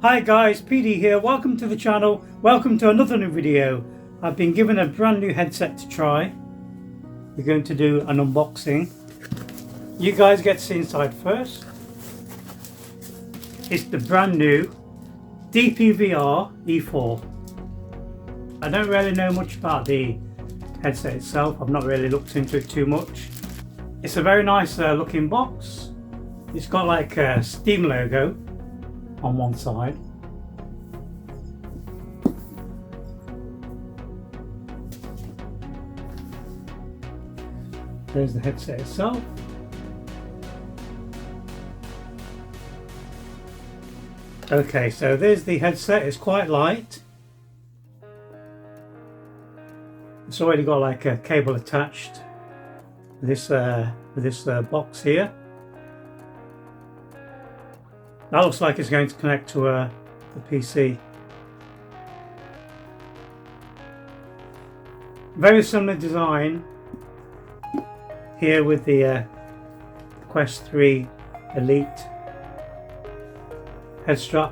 Hi guys, PD here. Welcome to the channel. Welcome to another new video. I've been given a brand new headset to try. We're going to do an unboxing. You guys get to see inside first. It's the brand new DPVR E4. I don't really know much about the headset itself. I've not really looked into it too much. It's a very nice looking box. It's got like a Steam logo on one side. There's the headset itself. Okay, so there's the headset. It's quite light. It's already got like a cable attached with this box here. That looks like it's going to connect to the PC. Very similar design here with the Quest 3 Elite head strap.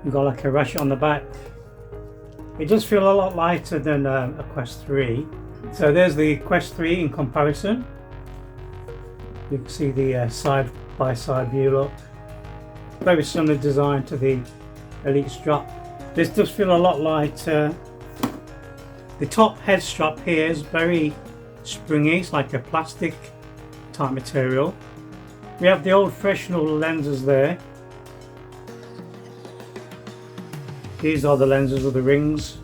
You've got like a ratchet on the back. It does feel a lot lighter than a Quest 3. So there's the Quest 3 in comparison. You can see the side by side view look. Very similar design to the Elite strap. This does feel a lot lighter. The top head strap here is very springy. It's like a plastic type material. We have the old Fresnel lenses there. These are the lenses with the rings.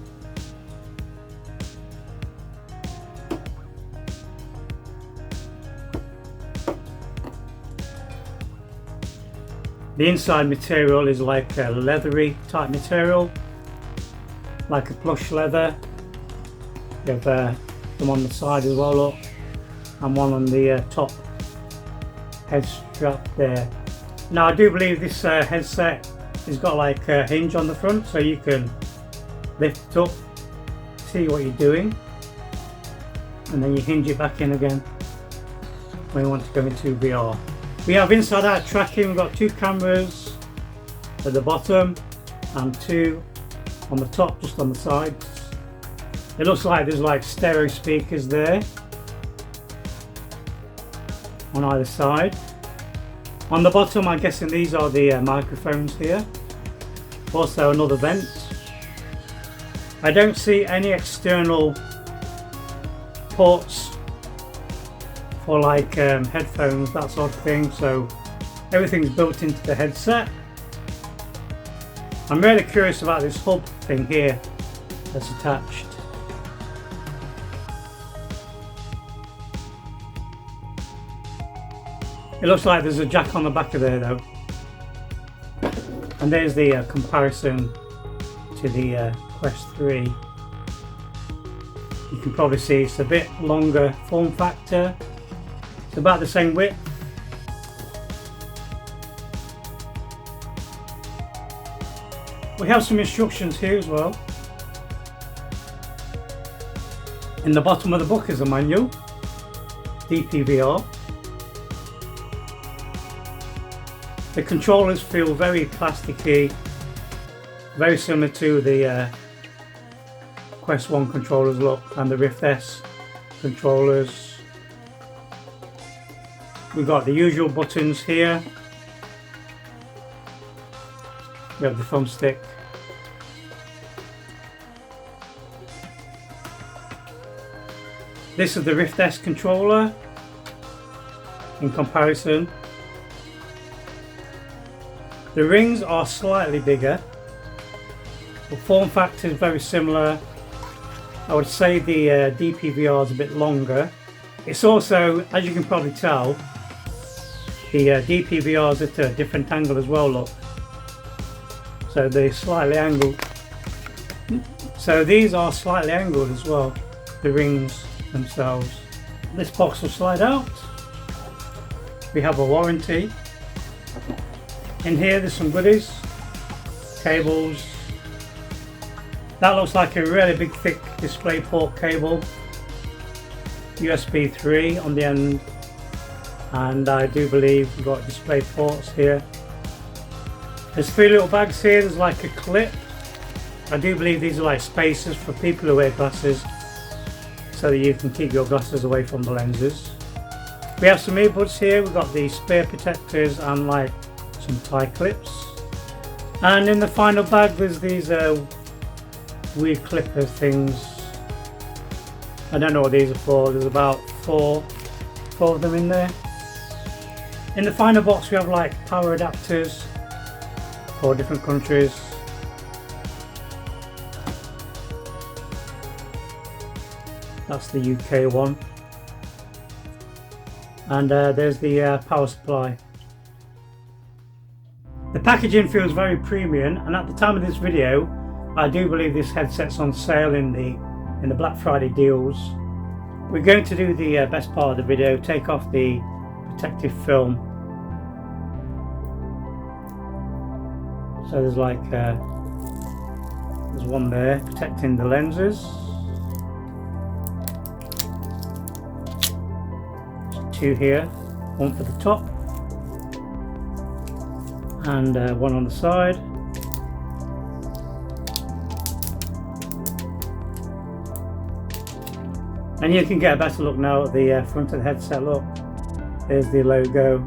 The inside material is like a leathery type material, like a plush leather. You have them on the side as well, look, and one on the top head strap there. Now I do believe this headset has got like a hinge on the front, so you can lift it up, see what you're doing, and then you hinge it back in again when you want to go into VR. We have inside out tracking. We've got two cameras at the bottom and two on the top, just on the sides. It looks like there's like stereo speakers there on either side. On the bottom, I'm guessing these are the microphones here. Also another vent. I don't see any external ports for like headphones, that sort of thing, so everything's built into the headset. I'm really curious about this hub thing here that's attached. It looks like there's a jack on the back of there though. And there's the comparison to the Quest 3. You can probably see it's a bit longer form factor. It's about the same width. We have some instructions here as well. In the bottom of the book is a manual, DPVR. The controllers feel very plasticky, very similar to the Quest 1 controllers look, and the Rift S controllers. We've got the usual buttons here. We have the thumbstick. This is the Rift S controller in comparison. The rings are slightly bigger, but form factor is very similar. I would say the DPVR is a bit longer. It's also, as you can probably tell, the DPVR is at a different angle as well, look. So they're slightly angled. So these are slightly angled as well, the rings themselves. This box will slide out. We have a warranty. In here there's some goodies, cables. That looks like a really big thick DisplayPort cable. USB 3 on the end, and I do believe we've got display ports here. There's 3 little bags here. There's like a clip. I do believe these are like spacers for people who wear glasses, so that you can keep your glasses away from the lenses. We have some earbuds here. We've got the spear protectors and like some tie clips. And in the final bag there's these weird clipper things. I don't know what these are for. There's about four of them in there. In the final box we have like power adapters for different countries. That's the UK one. And there's the power supply. The packaging feels very premium, and at the time of this video I do believe this headset's on sale in the Black Friday deals. We're going to do the best part of the video, take off the protective film. So there's like there's one there protecting the lenses. There's 2 here, one for the top and one on the side. And you can get a better look now at the front of the headset. Look, there's the logo.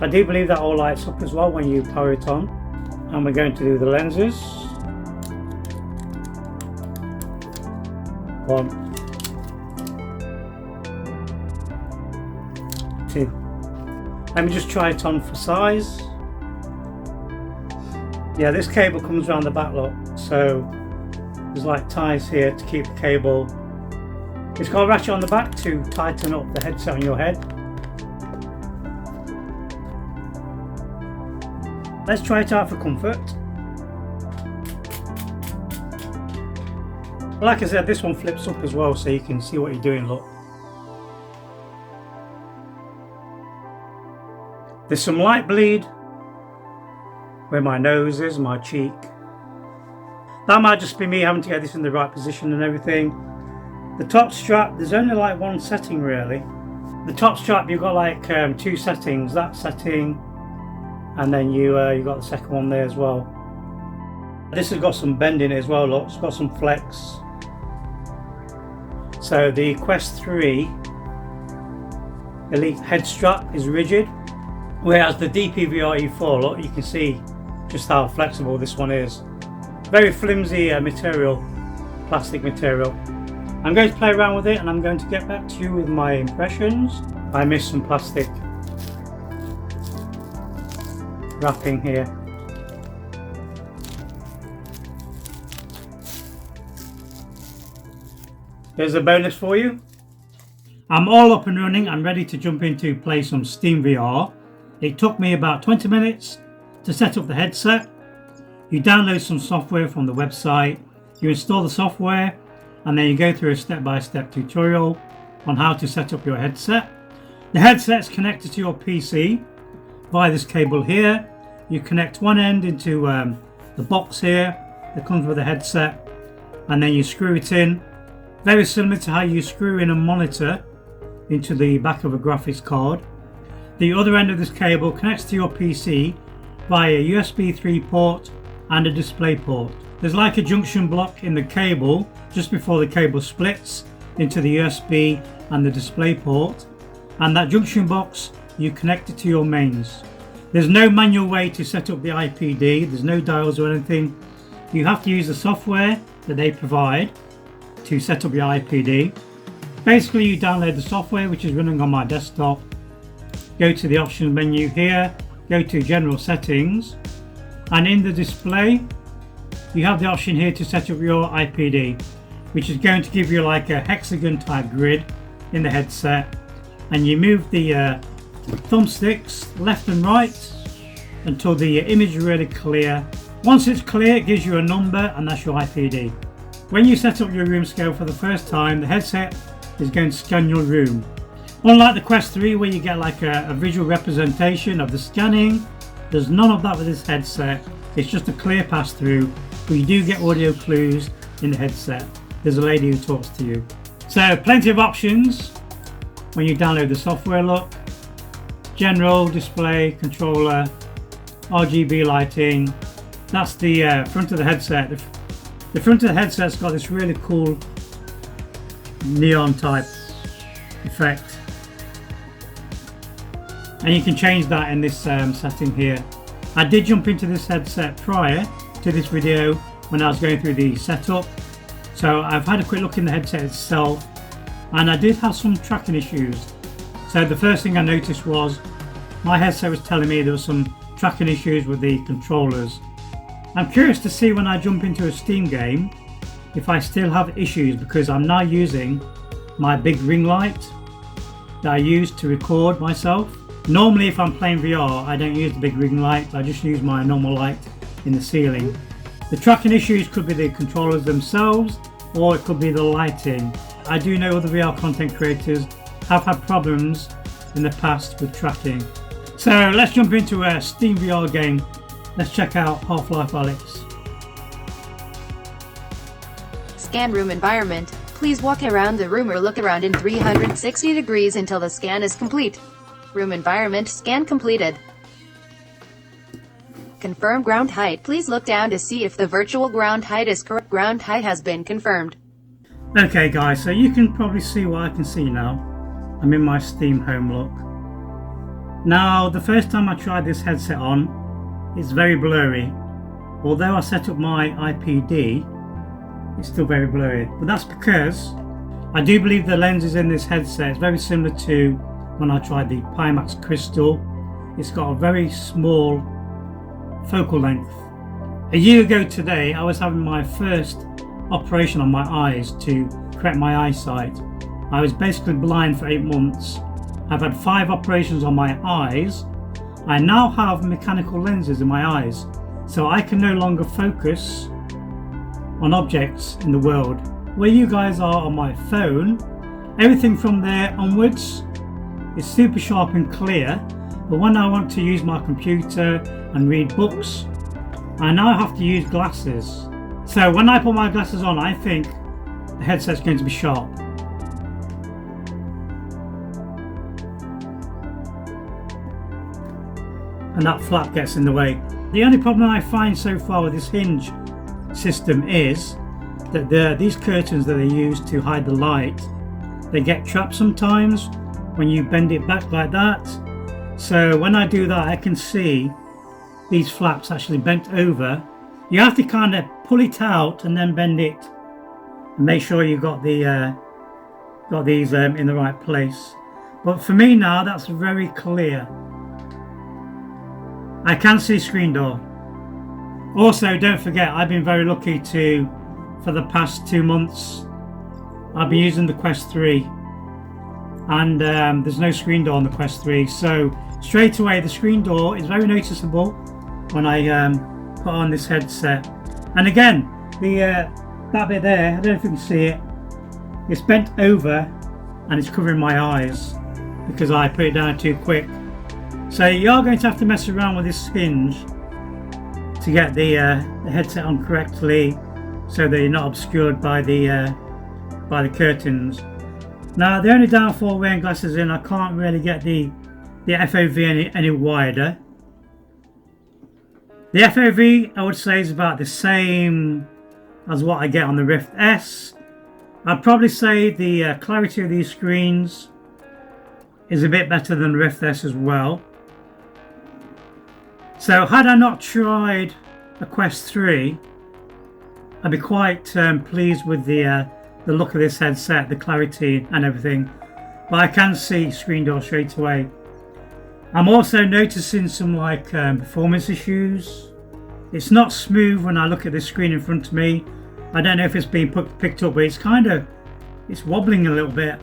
I do believe that all lights up as well when you power it on. And we're going to do the lenses. 1, 2. Let me just try it on for size. Yeah, this cable comes around the back, look. So there's like ties here to keep the cable. It's got a ratchet on the back to tighten up the headset on your head. Let's try it out for comfort. Like I said, this one flips up as well so you can see what you're doing, look. There's some light bleed where my nose is, my cheek. That might just be me having to get this in the right position and everything. The top strap, there's only like one setting really. The top strap, you've got like 2 settings, that setting, and then you got the second one there as well. This has got some bend in it as well, look, it's got some flex. So the Quest 3 Elite head strap is rigid, whereas the DPVR E4, look, you can see just how flexible this one is. Very flimsy material, plastic material. I'm going to play around with it and I'm going to get back to you with my impressions. I missed some plastic wrapping here. Here's a bonus for you. I'm all up and running. I'm ready to jump into play some Steam VR. It took me about 20 minutes to set up the headset. You download some software from the website, you install the software, and then you go through a step-by-step tutorial on how to set up your headset. The headset's connected to your PC via this cable here. You connect one end into the box here that comes with the headset, and then you screw it in. Very similar to how you screw in a monitor into the back of a graphics card. The other end of this cable connects to your PC via a USB 3 port and a display port. There's like a junction block in the cable just before the cable splits into the USB and the display port, and that junction box you connect it to your mains. There's no manual way to set up the IPD, there's no dials or anything. You have to use the software that they provide to set up your IPD. Basically you download the software, which is running on my desktop, go to the options menu here, go to general settings, and in the display you have the option here to set up your IPD, which is going to give you like a hexagon type grid in the headset, and you move the thumbsticks left and right until the image is really clear. Once it's clear, it gives you a number, and that's your IPD. When you set up your room scale for the first time, the headset is going to scan your room. Unlike the Quest 3 where you get like a visual representation of the scanning, there's none of that with this headset. It's just a clear pass through, but you do get audio clues in the headset. There's a lady who talks to you. So plenty of options when you download the software. Look, general, display, controller, RGB lighting. That's the front of the headset. The front of the headset's got this really cool neon type effect, and you can change that in this setting here. I did jump into this headset prior to this video when I was going through the setup, so I've had a quick look in the headset itself, and I did have some tracking issues. So the first thing I noticed was my headset was telling me there was some tracking issues with the controllers. I'm curious to see when I jump into a Steam game if I still have issues, because I'm now using my big ring light that I use to record myself. Normally if I'm playing VR I don't use the big ring light, I just use my normal light in the ceiling. The tracking issues could be the controllers themselves, or it could be the lighting. I do know other VR content creators have had problems in the past with tracking. So let's jump into a Steam VR game. Let's check out Half-Life Alyx. Scan room environment. Please walk around the room or look around in 360 degrees until the scan is complete. Room environment scan completed. Confirm ground height. Please look down to see if the virtual ground height is correct. Ground height has been confirmed. Okay guys, so you can probably see what I can see now. I'm in my Steam home look. Now the first time I tried this headset on, it's very blurry. Although I set up my IPD, it's still very blurry. But that's because I do believe the lenses in this headset is very similar to when I tried the Pimax Crystal. It's got a very small focal length. A year ago today I was having my first operation on my eyes to correct my eyesight. I was basically blind for 8 months. I've had 5 operations on my eyes. I now have mechanical lenses in my eyes, so I can no longer focus on objects in the world. Where you guys are on my phone, everything from there onwards is super sharp and clear, but when I want to use my computer and read books, I now have to use glasses. So when I put my glasses on, I think the headset's going to be sharp. And that flap gets in the way. The only problem I find so far with this hinge system is that these curtains that they use to hide the light, they get trapped sometimes when you bend it back like that. So when I do that, I can see these flaps actually bent over. You have to kind of pull it out and then bend it and make sure you got these in the right place. But for me now, that's very clear. I can see screen door. Also, don't forget, I've been very lucky for the past 2 months, I've been using the Quest 3, and there's no screen door on the Quest 3, so straight away the screen door is very noticeable when I put on this headset. And again, that bit there, I don't know if you can see it, it's bent over and it's covering my eyes because I put it down too quick. So you are going to have to mess around with this hinge to get the headset on correctly, so that you're not obscured by the curtains. Now the only downfall wearing glasses in, I can't really get the FOV any wider. The FOV I would say is about the same as what I get on the Rift S. I'd probably say the clarity of these screens is a bit better than Rift S as well. So had I not tried a Quest 3, I'd be quite pleased with the look of this headset, the clarity and everything. But I can see screen door straight away. I'm also noticing some performance issues. It's not smooth when I look at the screen in front of me. I don't know if it's being picked up, but it's wobbling a little bit.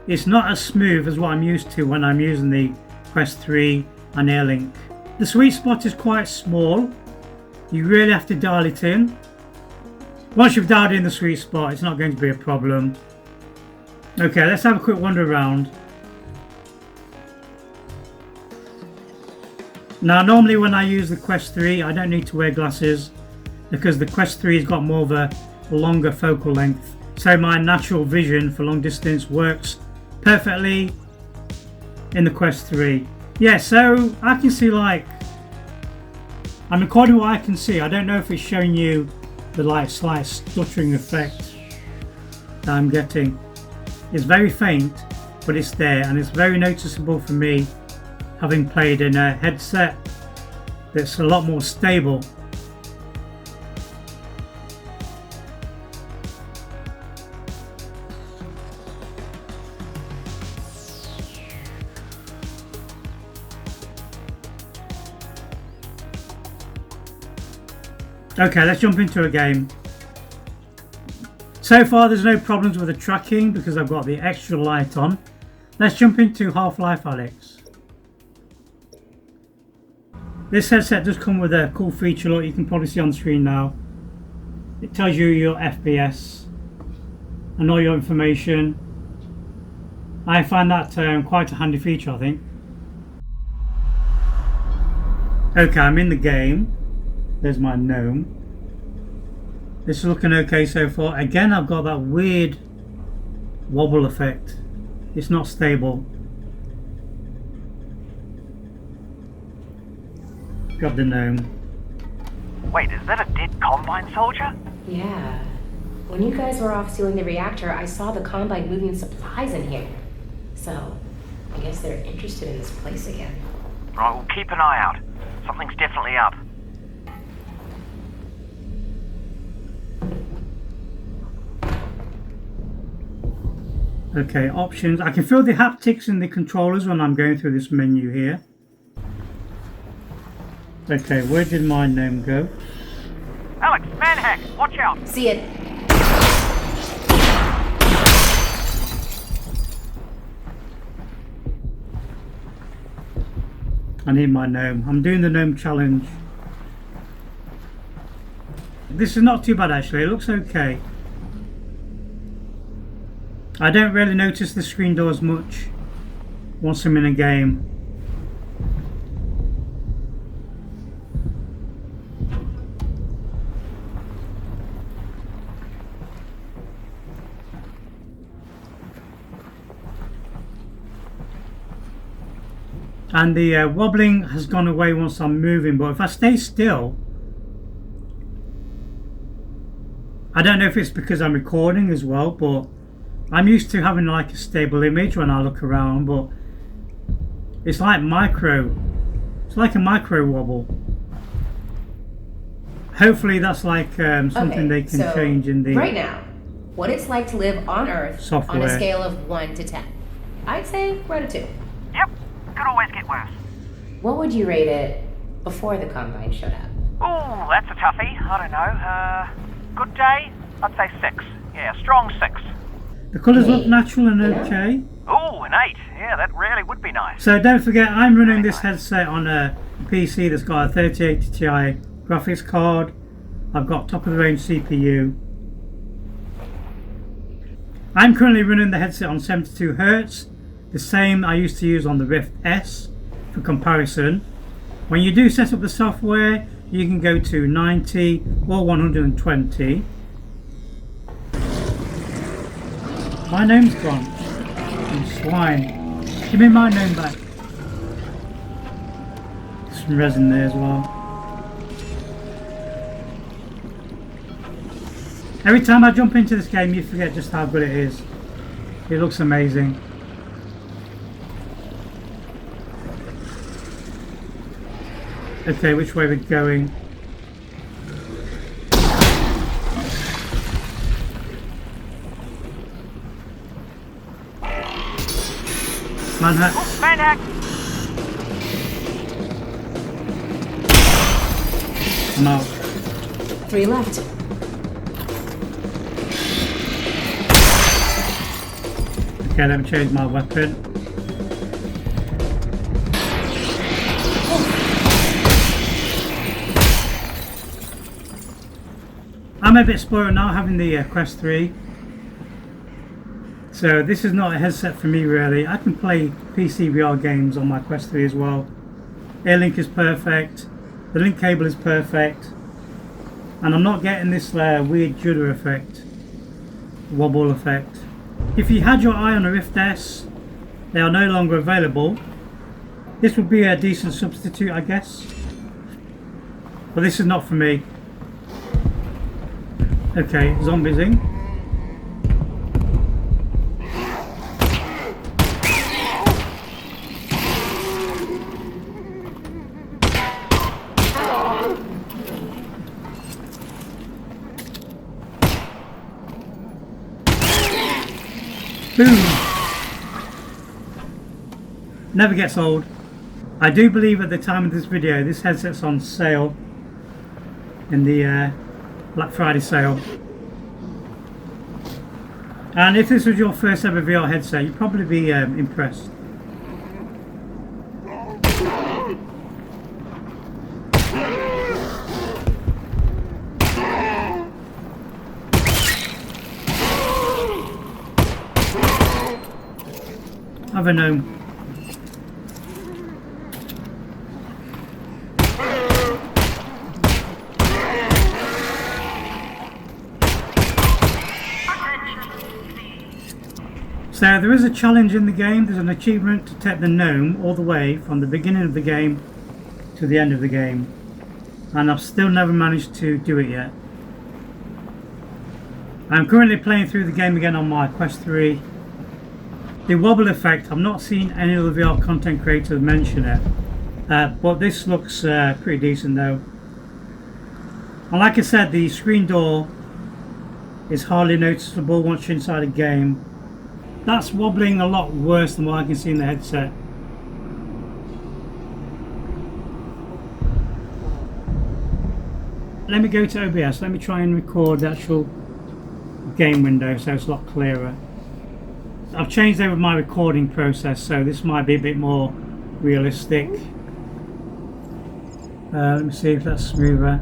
It's not as smooth as what I'm used to when I'm using the Quest 3 and Airlink. The sweet spot is quite small. You really have to dial it in. Once you've dialed in the sweet spot, it's not going to be a problem. Okay, let's have a quick wander around. Now normally when I use the Quest 3, I don't need to wear glasses because the Quest 3 has got more of a longer focal length. So my natural vision for long distance works perfectly in the Quest 3. Yeah, so I can see I'm recording what I can see. I don't know if it's showing you the like slight stuttering effect that I'm getting. It's very faint, but it's there, and it's very noticeable for me, having played in a headset that's a lot more stable. Okay, let's jump into a game. So far there's no problems with the tracking because I've got the extra light on. Let's jump into Half-Life Alyx. This headset does come with a cool feature, look, you can probably see on the screen now. It tells you your FPS and all your information. I find that quite a handy feature, I think. Okay, I'm in the game. There's my gnome. This is looking okay so far. Again, I've got that weird wobble effect. It's not stable. Got the gnome. Wait, is that a dead Combine soldier? Yeah. When you guys were off sealing the reactor, I saw the Combine moving supplies in here. So, I guess they're interested in this place again. Right, we'll keep an eye out. Something's definitely up. Okay, options. I can feel the haptics in the controllers when I'm going through this menu here. Okay, where did my gnome go? Alex, manhack, watch out! See it. I need my gnome. I'm doing the gnome challenge. This is not too bad actually, it looks okay. I don't really notice the screen doors much once I'm in a game. And the wobbling has gone away once I'm moving, but if I stay still, I don't know if it's because I'm recording as well, but I'm used to having like a stable image when I look around, but it's like a micro wobble. Hopefully that's like something they can change in the right now, what it's like to live on Earth software. On a scale of 1 to 10. I'd say we're at a 2. Yep, could always get worse. What would you rate it before the Combine showed up? Ooh, that's a toughie. I don't know. Good day? I'd say 6. Yeah, strong 6. The colours look 8, natural and you know? okay. Ooh, an 8. Yeah, that really would be nice. So don't forget, I'm running this headset on a PC that's got a 3080 Ti graphics card. I've got top of the range CPU. I'm currently running the headset on 72 Hz, the same I used to use on the Rift S for comparison. When you do set up the software, you can go to 90 or 120. My gnome's gone. You swine. Give me my gnome back. Some resin there as well. Every time I jump into this game, you forget just how good it is. It looks amazing. Okay, which way we're going? Manhack. Manhack! I'm out. 3 left. Okay, let me change my weapon. I'm a bit spoiled now having the Quest 3. So this is not a headset for me really. I can play PCVR games on my Quest 3 as well. Airlink is perfect. The link cable is perfect. And I'm not getting this weird judder effect. Wobble effect. If you had your eye on a Rift S, they are no longer available. This would be a decent substitute, I guess. But this is not for me. Okay, zombies in. Boom! Never gets old. I do believe at the time of this video this headset's on sale in the Black Friday sale. And if this was your first ever VR headset, you'd probably be impressed. Have a gnome. So there is a challenge in the game. There's an achievement to take the gnome all the way from the beginning of the game to the end of the game, and I've still never managed to do it yet. I'm currently playing through the game again on my Quest 3. The wobble effect, I've not seen any other VR content creators mention it, but this looks pretty decent though. And like I said, the screen door is hardly noticeable once you're inside a game. That's wobbling a lot worse than what I can see in the headset. Let me go to OBS, let me try and record the actual game window so it's a lot clearer. I've changed over my recording process, so this might be a bit more realistic. Let me see if that's smoother.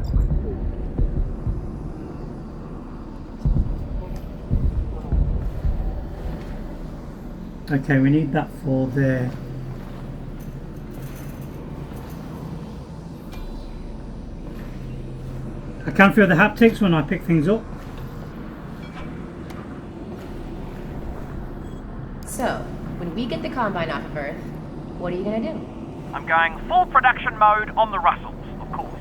Okay, we need that for there. I can feel the haptics when I pick things up. So, when we get the Combine off of Earth, what are you gonna do? I'm going full production mode on the Russells, of course.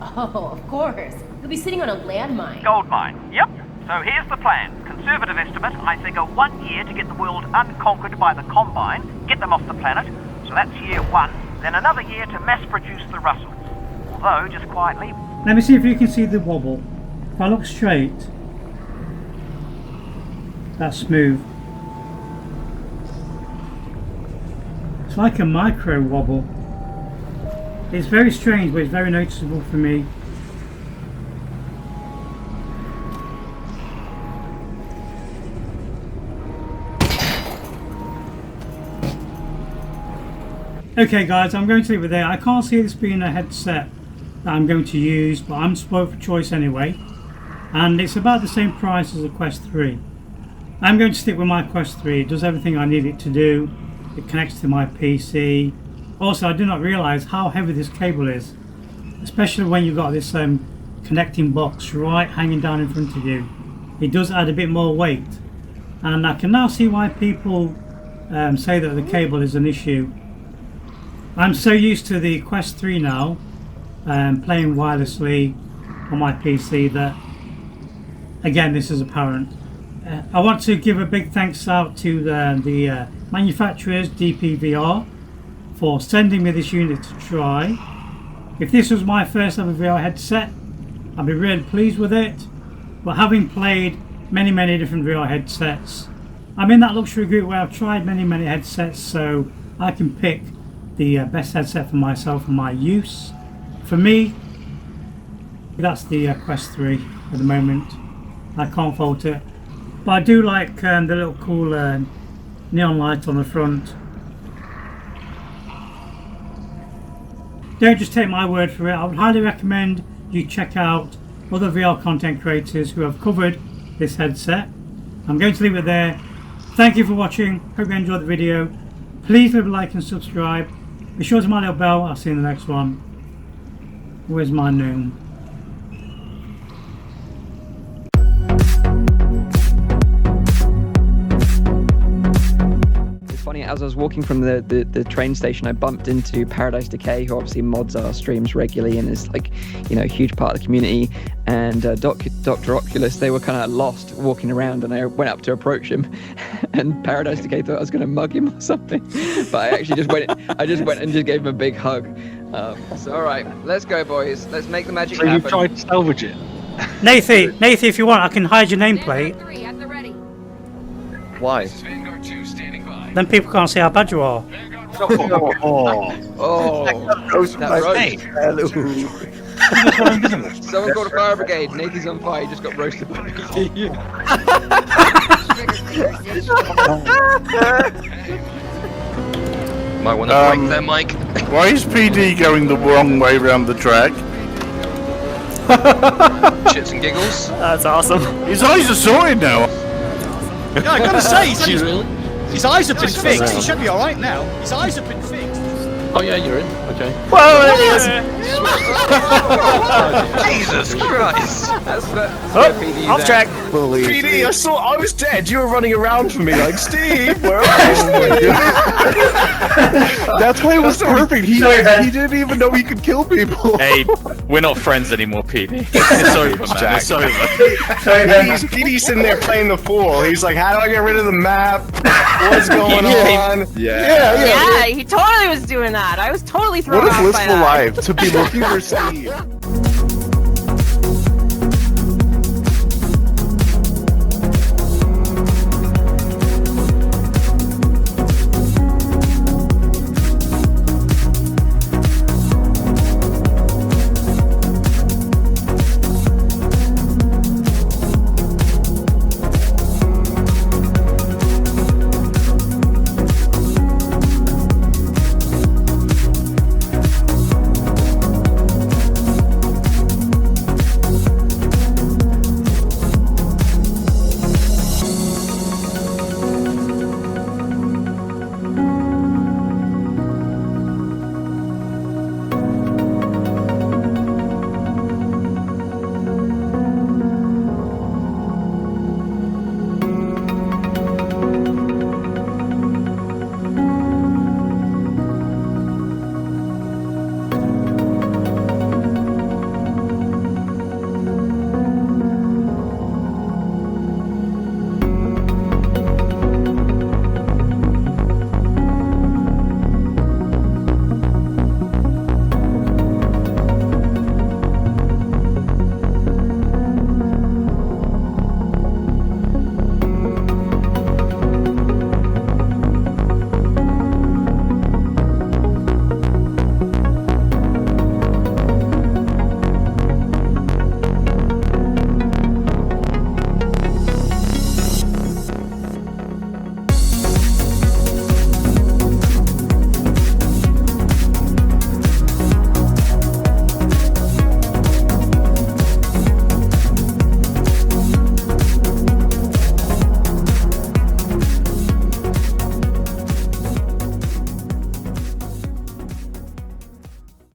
Oh, of course. You'll be sitting on a landmine. Gold mine, yep. So here's the plan. Conservative estimate, I figure 1 year to get the world unconquered by the Combine, get them off the planet, so that's year 1. Then another year to mass produce the Russells. Although, just quietly... Let me see if you can see the wobble. If I look straight, that's smooth. It's like a micro wobble. It's very strange, but it's very noticeable for me. Okay guys, I'm going to leave it there. I can't see this being a headset that I'm going to use, but I'm spoiled for choice anyway. And it's about the same price as the Quest 3. I'm going to stick with my Quest 3. It does everything I need it to do. It connects to my PC. Also, I did not realise how heavy this cable is, especially when you've got this connecting box right hanging down in front of you. It does add a bit more weight. And I can now see why people say that the cable is an issue. I'm so used to the Quest 3 now, playing wirelessly on my PC, that again this is apparent. I want to give a big thanks out to the manufacturers, DPVR, for sending me this unit to try. If this was my first ever VR headset, I'd be really pleased with it. But having played many different VR headsets, I'm in that luxury group where I've tried many headsets, so I can pick the best headset for myself and my use. For me, that's the Quest 3 at the moment. I can't fault it. But I do like the little cool neon light on the front. Don't just take my word for it. I would highly recommend you check out other VR content creators who have covered this headset. I'm going to leave it there. Thank you for watching. Hope you enjoyed the video. Please leave a like and subscribe. Be sure to hit my little bell. I'll see you in the next one. Where's my gnome? It's funny, as I was walking from the train station, I bumped into Paradise Decay, who obviously mods our streams regularly and is like, you know, a huge part of the community. And Dr. Oculus, they were kind of lost walking around, and I went up to approach him, and Paradise Decay thought I was going to mug him or something, but I actually just went and just gave him a big hug. So all right, let's go, boys. Let's make the magic happen. So you tried to salvage it? Nathan, if you want, I can hide your nameplate. Why? Then people can't see how bad you are. Oh, that roast. Someone called a fire brigade. Nathan's on fire. He just got roasted by PD. Might want to break there, Mike. Why is PD going the wrong way around the track? Shits and giggles. That's awesome. His eyes are sorted now. Yeah, I gotta say, his eyes have been fixed. He should be alright now. His eyes have been fixed. Oh yeah, you're in. Okay. Whoa, there he is! Jesus Christ! Off track. PD, I was dead. You were running around for me like, Steve, where are you? That's why it was perfect. He didn't even know he could kill people. Hey, we're not friends anymore, PD. It's over, man. It's over. PD's sitting there playing the fool. He's like, how do I get rid of the map? What's going on? Yeah, he totally was doing that. I was totally thrown What a off by blissful that. life to be looking for Steve.